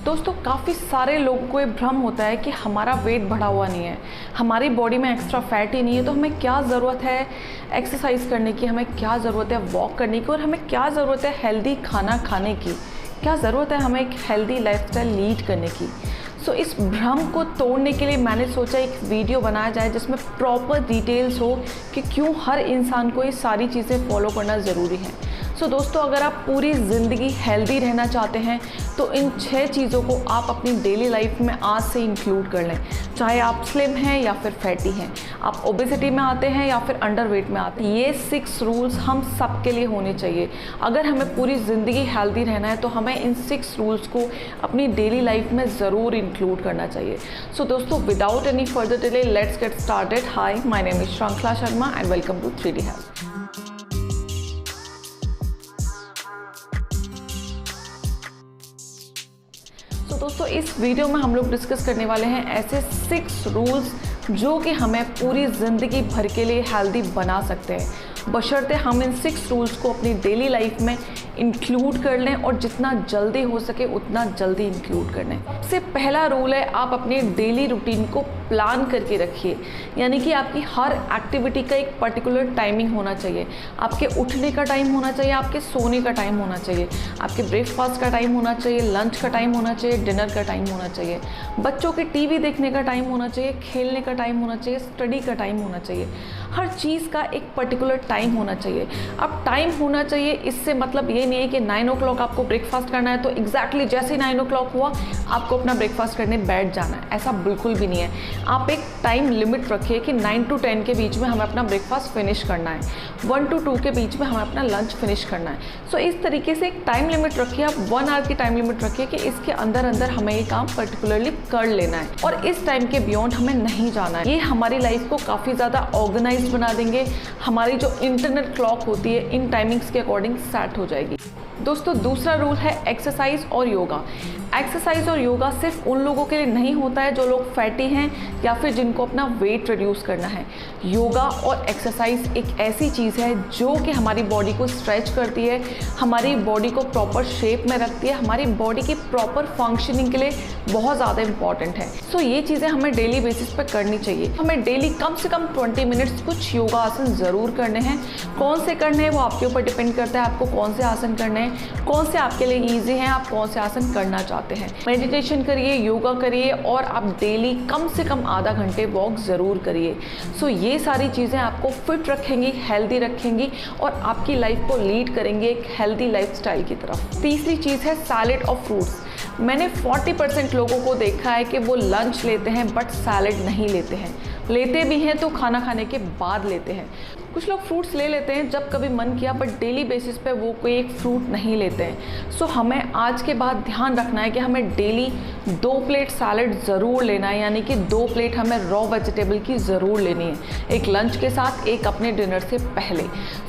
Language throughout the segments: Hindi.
दोस्तों काफ़ी सारे लोगों को ये भ्रम होता है कि हमारा वेट बढ़ा हुआ नहीं है, हमारी बॉडी में एक्स्ट्रा फैट ही नहीं है, तो हमें क्या ज़रूरत है एक्सरसाइज करने की, हमें क्या ज़रूरत है वॉक करने की और हमें क्या ज़रूरत है हेल्दी खाना खाने की, क्या ज़रूरत है हमें एक हेल्दी लाइफस्टाइल लीड करने की। सो इस भ्रम को तोड़ने के लिए मैंने सोचा एक वीडियो बनाया जाए जिसमें प्रॉपर डिटेल्स हो कि क्यों हर इंसान को ये सारी चीज़ें फॉलो करना ज़रूरी है। सो दोस्तों अगर आप पूरी ज़िंदगी हेल्दी रहना चाहते हैं तो इन 6 चीज़ों को आप अपनी डेली लाइफ में आज से इंक्लूड कर लें। चाहे आप स्लिम हैं या फिर फैटी हैं, आप ओबेसिटी में आते हैं या फिर अंडरवेट में आते हैं, ये 6 रूल्स हम सब के लिए होने चाहिए। अगर हमें पूरी ज़िंदगी हेल्दी रहना है तो हमें इन 6 रूल्स को अपनी डेली लाइफ में ज़रूर इंक्लूड करना चाहिए। सो दोस्तों without any further delay let's get started. Hi, my name is Shrinkhala Sharma and welcome to 3D health. तो दोस्तों इस वीडियो में हम लोग डिस्कस करने वाले हैं ऐसे 6 रूल्स जो कि हमें पूरी ज़िंदगी भर के लिए हेल्दी बना सकते हैं, बशर्ते हम इन 6 रूल्स को अपनी डेली लाइफ में इंक्लूड कर लें और जितना जल्दी हो सके उतना जल्दी इंक्लूड कर लें। सबसे पहला रूल है आप अपने डेली रूटीन को प्लान करके रखिए, यानी कि आपकी हर एक्टिविटी का एक पर्टिकुलर टाइमिंग होना चाहिए। आपके उठने का टाइम होना चाहिए, आपके सोने का टाइम होना चाहिए, आपके ब्रेकफास्ट का टाइम होना चाहिए, लंच का टाइम होना चाहिए, डिनर का टाइम होना चाहिए, बच्चों के टीवी देखने का टाइम होना चाहिए, खेलने का टाइम होना चाहिए, स्टडी का टाइम होना चाहिए। हर चीज़ का एक पर्टिकुलर टाइम होना चाहिए। अब टाइम होना चाहिए इससे मतलब ये नहीं है कि 9 o'clock आपको ब्रेकफास्ट करना है तो एग्जैक्टली जैसे ही 9 o'clock हुआ आपको अपना ब्रेकफास्ट करने बैठ जाना है, ऐसा बिल्कुल भी नहीं है। आप एक टाइम लिमिट रखिए कि 9 to 10 के बीच में हमें अपना ब्रेकफास्ट फिनिश करना है, 1 to 2 के बीच में हमें अपना लंच फिनिश करना है। सो इस तरीके से एक टाइम लिमिट रखिए, आप 1 hour की टाइम लिमिट रखिए कि इसके अंदर अंदर हमें ये काम पर्टिकुलरली कर लेना है और इस टाइम के बियॉन्ड हमें नहीं जाना है। ये हमारी लाइफ को काफ़ी ज़्यादा ऑर्गेनाइज बना देंगे, हमारी जो इंटरनेट क्लॉक होती है इन टाइमिंग्स के अकॉर्डिंग सेट हो जाएगी। दोस्तों दूसरा रूल है एक्सरसाइज और योगा। एक्सरसाइज और योगा सिर्फ उन लोगों के लिए नहीं होता है जो लोग फैटी हैं या फिर जिनको अपना वेट रिड्यूस करना है। योगा और एक्सरसाइज एक ऐसी चीज़ है जो कि हमारी बॉडी को स्ट्रेच करती है, हमारी बॉडी को प्रॉपर शेप में रखती है, हमारी बॉडी की प्रॉपर फंक्शनिंग के लिए बहुत ज़्यादा इंपॉर्टेंट है। सो ये चीज़ें हमें डेली बेसिस पर करनी चाहिए। हमें डेली कम से कम 20 मिनट्स कुछ योगा आसन ज़रूर करने हैं। कौन से करने हैं वो आपके ऊपर डिपेंड करता है, आपको कौन से आसन करने हैं, कौन से आपके लिए ईजी हैं, आप कौन से आसन करना चाहते हैं। मेडिटेशन करिए, योगा करिए और आप डेली कम से कम आधा घंटे वॉक ज़रूर करिए। सो ये सारी चीज़ें आपको फिट रखेंगी, हेल्दी रखेंगी और आपकी लाइफ को लीड करेंगे एक हेल्दी लाइफस्टाइल की तरफ। तीसरी चीज़ है सैलेड और फ्रूट्स। मैंने 40% लोगों को देखा है कि वो लंच लेते हैं बट सैलेड नहीं लेते हैं, लेते भी हैं तो खाना खाने के बाद लेते हैं। कुछ लोग फ्रूट्स ले लेते हैं जब कभी मन किया बट डेली बेसिस पे वो कोई एक फ्रूट नहीं लेते हैं। सो हमें आज के बाद ध्यान रखना है कि हमें डेली 2 प्लेट सैलेड ज़रूर लेना है, यानी कि 2 प्लेट हमें रॉ वेजिटेबल की ज़रूर लेनी है, एक लंच के साथ एक अपने डिनर से पहले।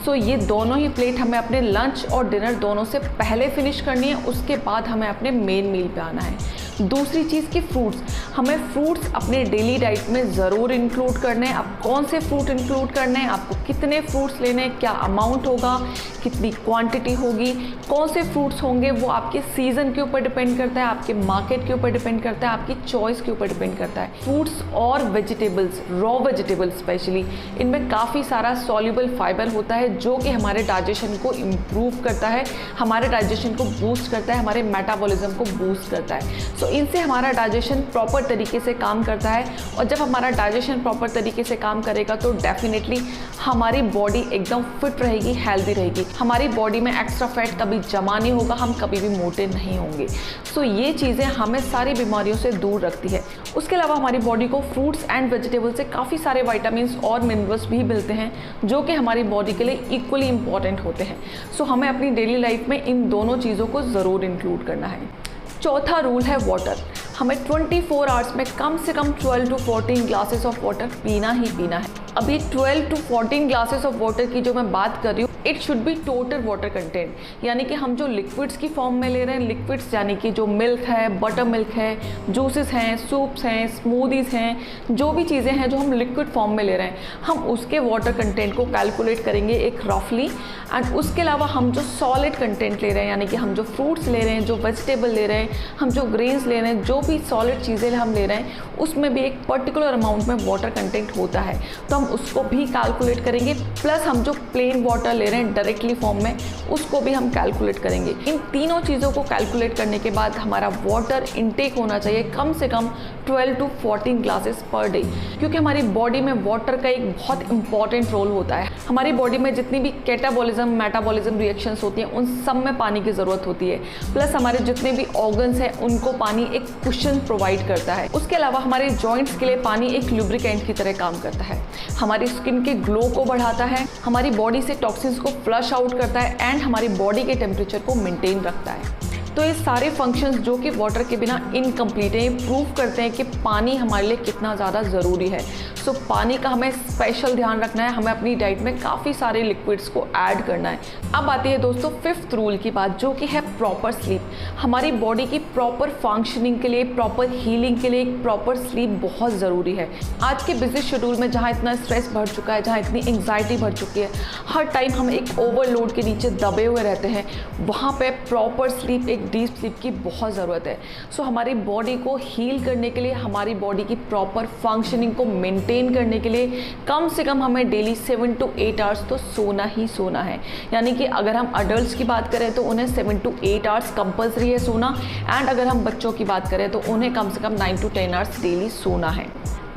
सो ये दोनों ही प्लेट हमें अपने लंच और डिनर दोनों से पहले फिनिश करनी है, उसके बाद हमें अपने मेन मील पे आना है। दूसरी चीज़ की फ्रूट्स, हमें फ्रूट्स अपने डेली डाइट में ज़रूर इंक्लूड करने हैं। अब कौन से फ्रूट इंक्लूड करने हैं, आपको कितने फ्रूट्स लेने हैं, क्या अमाउंट होगा, कितनी क्वांटिटी होगी, कौन से फ्रूट्स होंगे, वो आपके सीज़न के ऊपर डिपेंड करता है, आपके मार्केट के ऊपर डिपेंड करता है, आपकी चॉइस के ऊपर डिपेंड करता है। फ्रूट्स और वेजिटेबल्स, रॉ वेजिटेबल्स स्पेशली, इनमें काफ़ी सारा सॉल्युबल फाइबर होता है जो कि हमारे डाइजेशन को इम्प्रूव करता है, हमारे डाइजेशन को बूस्ट करता है, हमारे मेटाबॉलिज्म को बूस्ट करता है। इनसे हमारा डाइजेशन प्रॉपर तरीके से काम करता है और जब हमारा डाइजेशन प्रॉपर तरीके से काम करेगा तो डेफिनेटली हमारी बॉडी एकदम फिट रहेगी, हेल्दी रहेगी, हमारी बॉडी में एक्स्ट्रा फैट कभी जमा नहीं होगा, हम कभी भी मोटे नहीं होंगे। सो ये चीज़ें हमें सारी बीमारियों से दूर रखती है। उसके अलावा हमारी बॉडी को फ्रूट्स एंड वेजिटेबल से काफ़ी सारे विटामिन्स और मिनरल्स भी मिलते हैं जो कि हमारी बॉडी के लिए इक्वली इंपॉर्टेंट होते हैं। सो हमें अपनी डेली लाइफ में इन दोनों चीज़ों को ज़रूर इंक्लूड करना है। चौथा रूल है वाटर। हमें 24 आवर्स में कम से कम 12 to 14 ग्लासेस ऑफ वाटर पीना ही पीना है। अभी 12 to 14 ग्लासेस ऑफ वाटर की जो मैं बात कर रही हूँ, it should be total water content, यानी कि हम जो लिक्विड्स की फॉर्म में ले रहे हैं, लिक्विड्स यानी कि जो मिल्क है, बटर मिल्क है, जूसेस हैं, सूप्स हैं, स्मूदीज़ हैं, जो भी चीज़ें हैं जो हम लिक्विड फॉर्म में ले रहे हैं, हम उसके वाटर कंटेंट को कैलकुलेट करेंगे एक रफली। एंड उसके अलावा हम जो सॉलिड कंटेंट ले रहे हैं, यानी कि हम जो फ्रूट्स ले रहे हैं, जो वेजिटेबल ले रहे हैं, हम जो ग्रेन्स ले रहे हैं, जो भी सॉलिड चीज़ें हम ले रहे हैं, उसमें भी एक पर्टिकुलर अमाउंट में वाटर कंटेंट होता है, तो हम उसको भी कैलकुलेट करेंगे। प्लस हम जो प्लेन वाटर ले रहे हैं डायरेक्टली फॉर्म में, उसको भी हम कैलकुलेट करेंगे। इन तीनों चीज़ों को कैलकुलेट करने के बाद हमारा वाटर इनटेक होना चाहिए कम से कम 12 to 14 ग्लासेस पर डे, क्योंकि हमारी बॉडी में वाटर का एक बहुत इंपॉर्टेंट रोल होता है। हमारी बॉडी में जितनी भी कैटाबॉलिज्म मेटाबॉलिज्म रिएक्शंस होती हैं, उन सब में पानी की ज़रूरत होती है। प्लस हमारे जितने भी ऑर्गन्स हैं उनको पानी एक कुशन प्रोवाइड करता है। उसके अलावा हमारे जॉइंट्स के लिए पानी एक लुब्रिकेंट की तरह काम करता है, हमारी स्किन के ग्लो को बढ़ाता है, हमारी बॉडी से टॉक्सिन्स को फ्लश आउट करता है एंड हमारी बॉडी के टेम्परेचर को मेंटेन रखता है। तो ये सारे फंक्शंस जो कि वाटर के बिना इनकम्प्लीट हैं, ये प्रूव करते हैं कि पानी हमारे लिए कितना ज़्यादा ज़रूरी है। सो पानी का हमें स्पेशल ध्यान रखना है, हमें अपनी डाइट में काफ़ी सारे लिक्विड्स को ऐड करना है। अब आती है दोस्तों 5th रूल की बात, जो कि है प्रॉपर स्लीप। हमारी बॉडी की प्रॉपर फंक्शनिंग के लिए, प्रॉपर हीलिंग के लिए एक प्रॉपर स्लीप बहुत ज़रूरी है। आज के बिजी शेड्यूल में जहाँ इतना स्ट्रेस बढ़ चुका है, जहाँ इतनी एंग्जाइटी बढ़ चुकी है, हर टाइम हम एक ओवरलोड के नीचे दबे हुए रहते हैं, वहाँ पर प्रॉपर स्लीप, एक डीप स्लीप की बहुत ज़रूरत है। सो हमारी बॉडी को हील करने के लिए, हमारी बॉडी की प्रॉपर फंक्शनिंग को मेंटेन करने के लिए कम से कम हमें डेली 7 to 8 आवर्स तो सोना ही सोना है। यानी कि अगर हम अडल्ट्स की बात करें तो उन्हें 7 to 8 आवर्स कंपल्सरी है सोना, एंड अगर हम बच्चों की बात करें तो उन्हें कम से कम 9 to 10 आवर्स डेली सोना है।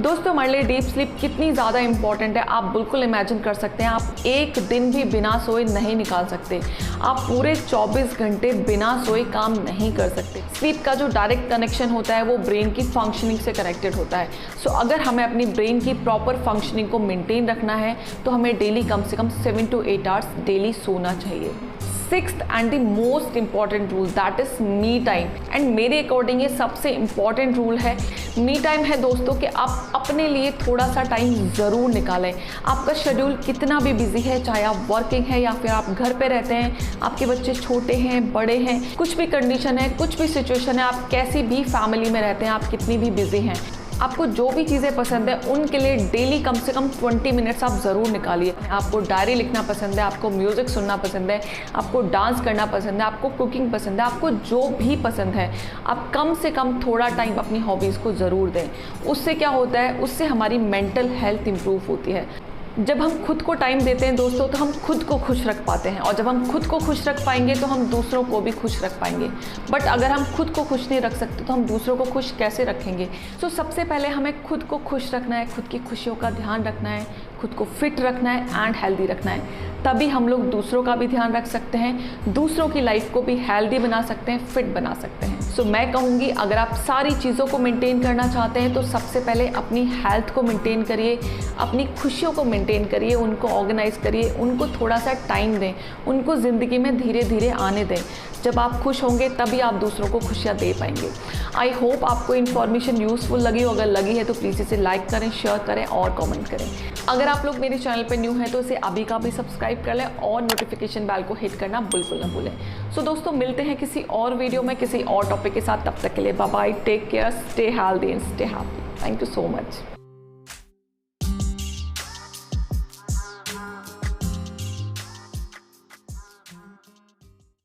दोस्तों हमारे लिए डीप स्लीप कितनी ज़्यादा इंपॉर्टेंट है आप बिल्कुल इमेजिन कर सकते हैं। आप एक दिन भी बिना सोए नहीं निकाल सकते, आप पूरे 24 घंटे बिना सोए काम नहीं कर सकते। स्लीप का जो डायरेक्ट कनेक्शन होता है वो ब्रेन की फंक्शनिंग से कनेक्टेड होता है। सो अगर हमें अपनी ब्रेन की प्रॉपर फंक्शनिंग को मेंटेन रखना है तो हमें डेली कम से कम 7 to 8 आवर्स डेली सोना चाहिए। 6th and the most important rule, that is me time. And मेरे अकॉर्डिंग ये सबसे इंपॉर्टेंट रूल है। मी टाइम है दोस्तों कि आप अपने लिए थोड़ा सा टाइम ज़रूर निकालें। आपका शेड्यूल कितना भी बिजी है, चाहे आप वर्किंग है या फिर आप घर पे रहते हैं, आपके बच्चे छोटे हैं, बड़े हैं, कुछ भी कंडीशन है, कुछ भी सिचुएशन है, आप कैसी भी फैमिली में रहते हैं, आप कितनी भी बिजी हैं, आपको जो भी चीज़ें पसंद है उनके लिए डेली कम से कम 20 मिनट्स आप ज़रूर निकालिए। आपको डायरी लिखना पसंद है, आपको म्यूज़िक सुनना पसंद है, आपको डांस करना पसंद है, आपको कुकिंग पसंद है, आपको जो भी पसंद है, आप कम से कम थोड़ा टाइम अपनी हॉबीज़ को ज़रूर दें। उससे क्या होता है, उससे हमारी मेंटल हेल्थ इम्प्रूव होती है। जब हम खुद को टाइम देते हैं दोस्तों तो हम खुद को खुश रख पाते हैं, और जब हम खुद को खुश रख पाएंगे तो हम दूसरों को भी खुश रख पाएंगे। बट अगर हम खुद को खुश नहीं रख सकते तो हम दूसरों को खुश कैसे रखेंगे। तो सबसे पहले हमें खुद को खुश रखना है, खुद की खुशियों का ध्यान रखना है, खुद को फिट रखना है एंड हेल्दी रखना है, तभी हम लोग दूसरों का भी ध्यान रख सकते हैं, दूसरों की लाइफ को भी हेल्दी बना सकते हैं, फिट बना सकते हैं। सो मैं कहूँगी अगर आप सारी चीज़ों को मेंटेन करना चाहते हैं तो सबसे पहले अपनी हेल्थ को मेंटेन करिए, अपनी खुशियों को मेंटेन करिए, उनको ऑर्गेनाइज करिए, उनको थोड़ा सा टाइम दें, उनको ज़िंदगी में धीरे धीरे आने दें। जब आप खुश होंगे तभी आप दूसरों को खुशियाँ दे पाएंगे। आई होप आपको इन्फॉर्मेशन यूज़फुल लगी हो, अगर लगी है तो प्लीज़ इसे लाइक करें, शेयर करें और कमेंट करें। अगर आप लोग मेरे चैनल पर न्यू हैं तो इसे अभी का भी सब्सक्राइब कर लें और नोटिफिकेशन बेल को हिट करना बिल्कुल ना भूलें। सो दोस्तों मिलते हैं किसी और वीडियो में किसी और टॉपिक के साथ, तब तक के लिए bye bye, take care, stay healthy and stay happy. Thank you so much.